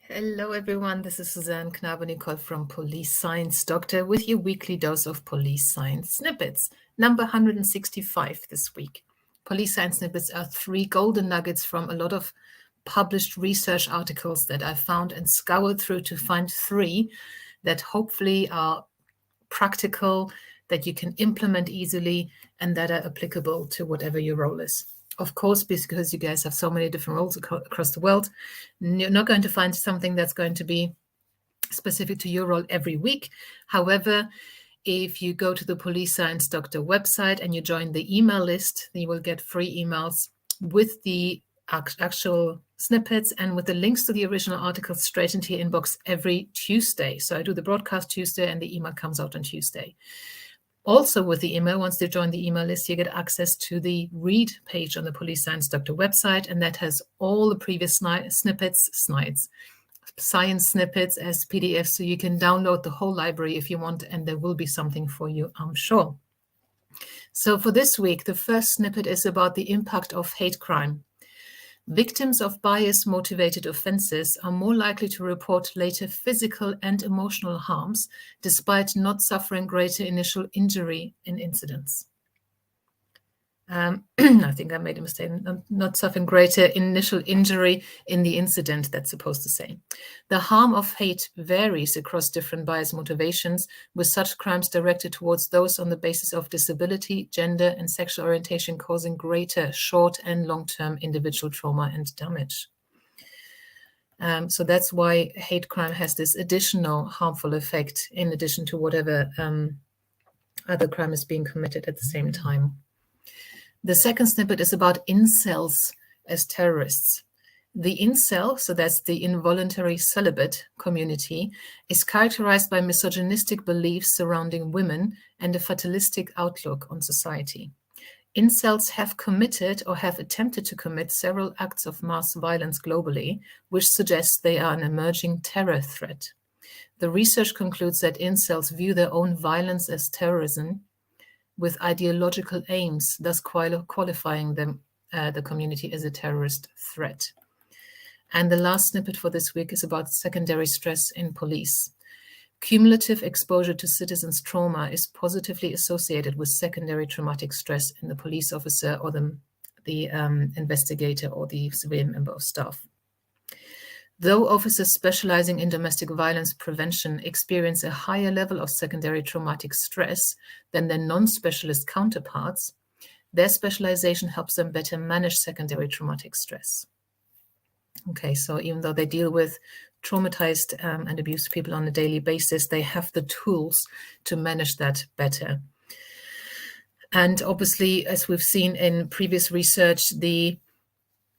Hello, everyone. This is Suzanne Knabe-Nicole from Police Science Doctor with your weekly dose of police science snippets, number 165 this week. Police science snippets are 3 golden nuggets from a lot of published research articles that I found and scoured through to find 3 that hopefully are practical, that you can implement easily, and that are applicable to whatever your role is. Of course, because you guys have so many different roles across the world, you're not going to find something that's going to be specific to your role every week. However, if you go to the Police Science Doctor website and you join the email list, then you will get free emails with the actual snippets and with the links to the original articles straight into your inbox every Tuesday. So I do the broadcast Tuesday and the email comes out on Tuesday. Also with the email, once you join the email list, you get access to the read page on the Police Science Doctor website, and that has all the previous science snippets as PDFs, so you can download the whole library if you want, and there will be something for you, I'm sure. So for this week, the first snippet is about the impact of hate crime. Victims of bias-motivated offenses are more likely to report later physical and emotional harms, despite not suffering greater initial injury in incidents. I think I made a mistake. Not suffering greater initial injury in the incident, that's supposed to say. The harm of hate varies across different bias motivations, with such crimes directed towards those on the basis of disability, gender, and sexual orientation causing greater short and long-term individual trauma and damage. So that's why hate crime has this additional harmful effect in addition to whatever other crime is being committed at the same time. The second snippet is about incels as terrorists. The incel, so that's the involuntary celibate community, is characterized by misogynistic beliefs surrounding women and a fatalistic outlook on society. Incels have committed or have attempted to commit several acts of mass violence globally, which suggests they are an emerging terror threat. The research concludes that incels view their own violence as terrorism, with ideological aims, thus qualifying them, the community as a terrorist threat. And the last snippet for this week is about secondary stress in police. Cumulative exposure to citizens' trauma is positively associated with secondary traumatic stress in the police officer or the investigator or the civilian member of staff. Though officers specializing in domestic violence prevention experience a higher level of secondary traumatic stress than their non-specialist counterparts, their specialization helps them better manage secondary traumatic stress. Okay, so even though they deal with traumatized and abused people on a daily basis, they have the tools to manage that better. And obviously, as we've seen in previous research, the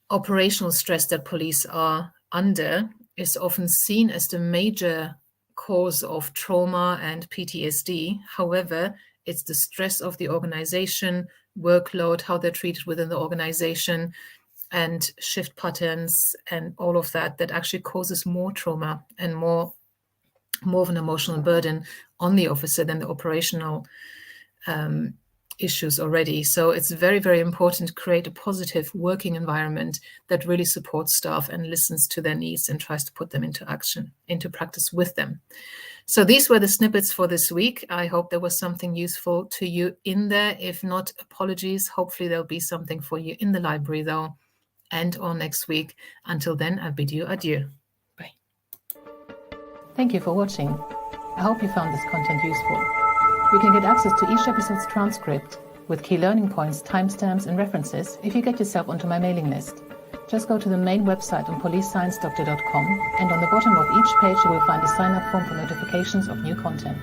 operational stress that police are under is often seen as the major cause of trauma and PTSD. However, it's the stress of the organization, workload, how they're treated within the organization, and shift patterns and all of that that actually causes more trauma and more of an emotional burden on the officer than the operational issues already. So it's very, very important to create a positive working environment that really supports staff and listens to their needs and tries to put them into action, into practice with them. So these were the snippets for this week. I hope there was something useful to you in there. If not, apologies. Hopefully there'll be something for you in the library though, and or next week. Until then, I bid you adieu. Bye. Thank you for watching. I hope you found this content useful. You can get access to each episode's transcript with key learning points, timestamps, and references if you get yourself onto my mailing list. Just go to the main website on policesciencedoctor.com, and on the bottom of each page you will find a sign-up form for notifications of new content.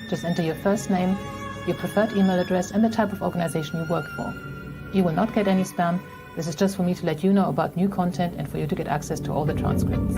Just enter your first name, your preferred email address, and the type of organization you work for. You will not get any spam. This is just for me to let you know about new content and for you to get access to all the transcripts.